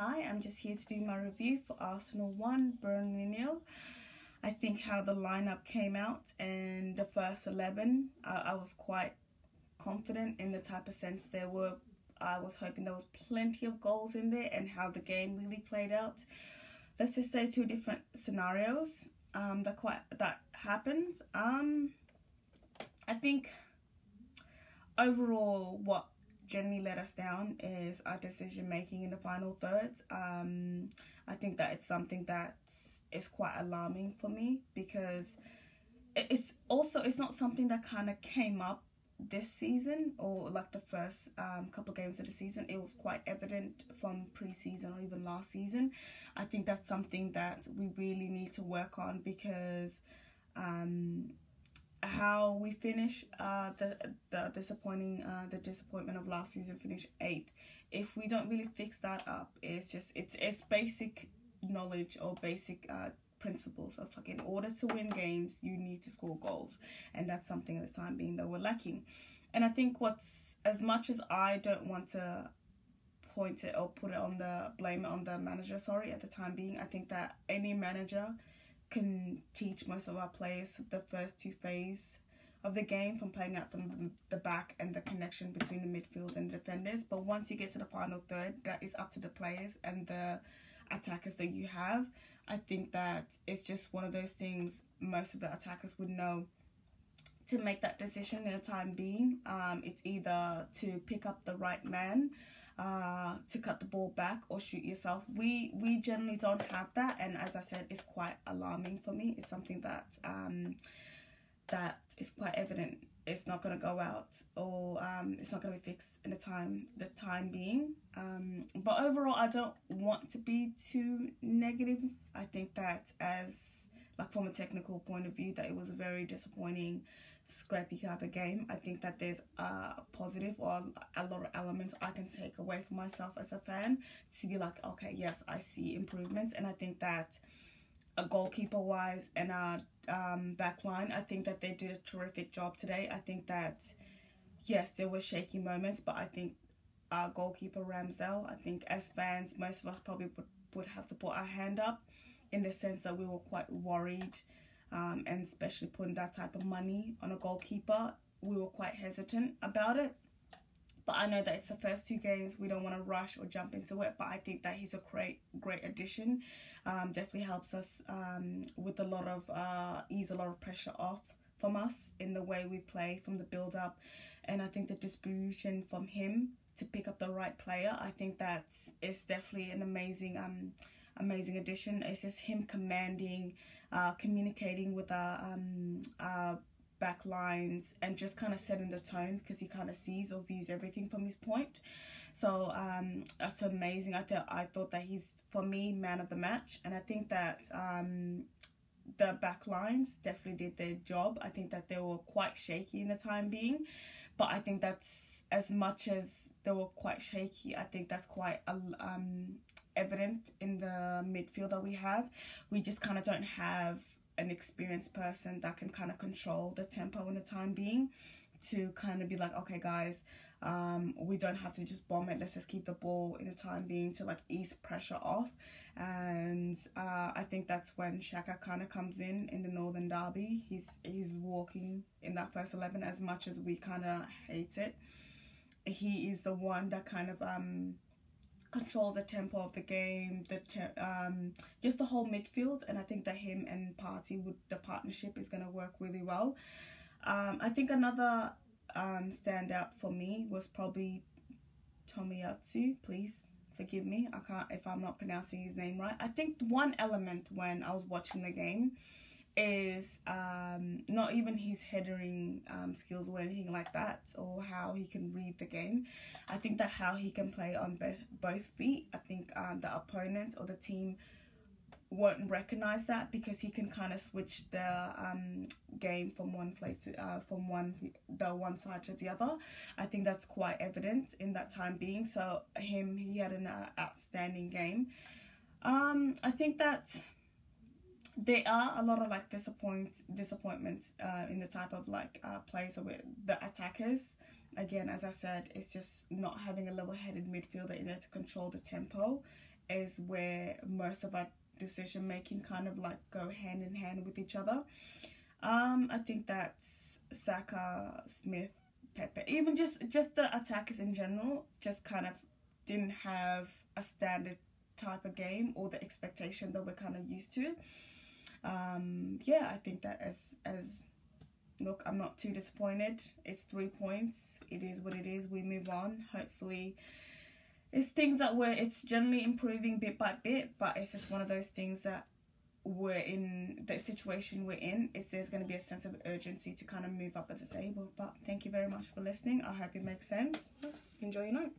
Hi, I'm just here to do my review for Arsenal 1, Burnley 0. I think how the lineup came out in the first 11, I was quite confident in the type of sense I was hoping there was plenty of goals in there and how the game really played out. Let's just say two different scenarios that happened. I think overall what generally let us down is our decision making in the final third. I think that it's something that is quite alarming for me because it's not something that kind of came up this season or like the first couple of games of the season. It was quite evident from pre-season or even last season. I think that's something that we really need to work on because how we finish the disappointment of last season, finish 8th. If we don't really fix that up, it's basic knowledge or basic principles of like, in order to win games you need to score goals, and that's something at the time being that we're lacking. And I think as much as I don't want to point it or blame it on the manager, at the time being, I think that any manager can teach most of our players the first two phases of the game, from playing out the back and the connection between the midfield and the defenders. But once you get to the final third, that is up to the players and the attackers that you have. I think that it's just one of those things most of the attackers would know to make that decision in a time being. It's either to pick up the right man, to cut the ball back, or shoot yourself. We generally don't have that, and as I said, it's quite alarming for me. It's something that that is quite evident. It's not going to go out, or it's not going to be fixed in the time being. But overall, I don't want to be too negative. I think that from a technical point of view, that it was a very disappointing, scrappy type of game. I think that there's a positive or a lot of elements I can take away for myself as a fan to be like, okay, yes, I see improvements. And I think that goalkeeper wise and our back line, I think that they did a terrific job today. I think that yes, there were shaky moments, but I think our goalkeeper Ramsdale, I think as fans, most of us probably would have to put our hand up in the sense that we were quite worried, and especially putting that type of money on a goalkeeper, we were quite hesitant about it. But I know that it's the first two games, we don't want to rush or jump into it, but I think that he's a great addition. Definitely helps us with a lot of ease a lot of pressure off from us in the way we play from the build up. And I think the distribution from him to pick up the right player, I think that is definitely an amazing addition. It's just him commanding, communicating with our back lines, and just kind of setting the tone because he kind of sees or views everything from his point. So that's amazing. I thought that he's, for me, man of the match. And I think that the back lines definitely did their job. I think that they were quite shaky in the time being, but I think that's, as much as they were quite shaky, I think that's quite evident in the midfield that we have. We just kind of don't have an experienced person that can kind of control the tempo in the time being to kind of be like, okay guys, we don't have to just bomb it, let's just keep the ball in the time being to like ease pressure off. And I think that's when Xhaka kind of comes in the Northern Derby. He's walking in that first 11, as much as we kind of hate it. He is the one that kind of control the tempo of the game, just the whole midfield. And I think that him and the partnership is going to work really well. I think another standout for me was probably Tomiyasu. Please forgive me, I can't if I'm not pronouncing his name right. I think one element when I was watching the game is not even his headering skills or anything like that, or how he can read the game. I think that how he can play on both feet, I think the opponent or the team won't recognize that, because he can kind of switch the game from one side to the other. I think that's quite evident in that time being. So he had an outstanding game. I think that there are a lot of like disappointments in the type of like plays with the attackers. Again, as I said, it's just not having a level-headed midfielder in there to control the tempo is where most of our decision making kind of like go hand in hand with each other. I think that's Saka, Smith, Pepe, even just the attackers in general, just kind of didn't have a standard type of game or the expectation that we're kind of used to. Yeah, I think that as look, I'm not too disappointed. It's 3 points. It is what it is. We move on. Hopefully, it's things that it's generally improving bit by bit, but it's just one of those things that we're in, the situation we're in, is there's going to be a sense of urgency to kind of move up at the table. But thank you very much for listening. I hope it makes sense. Enjoy your night.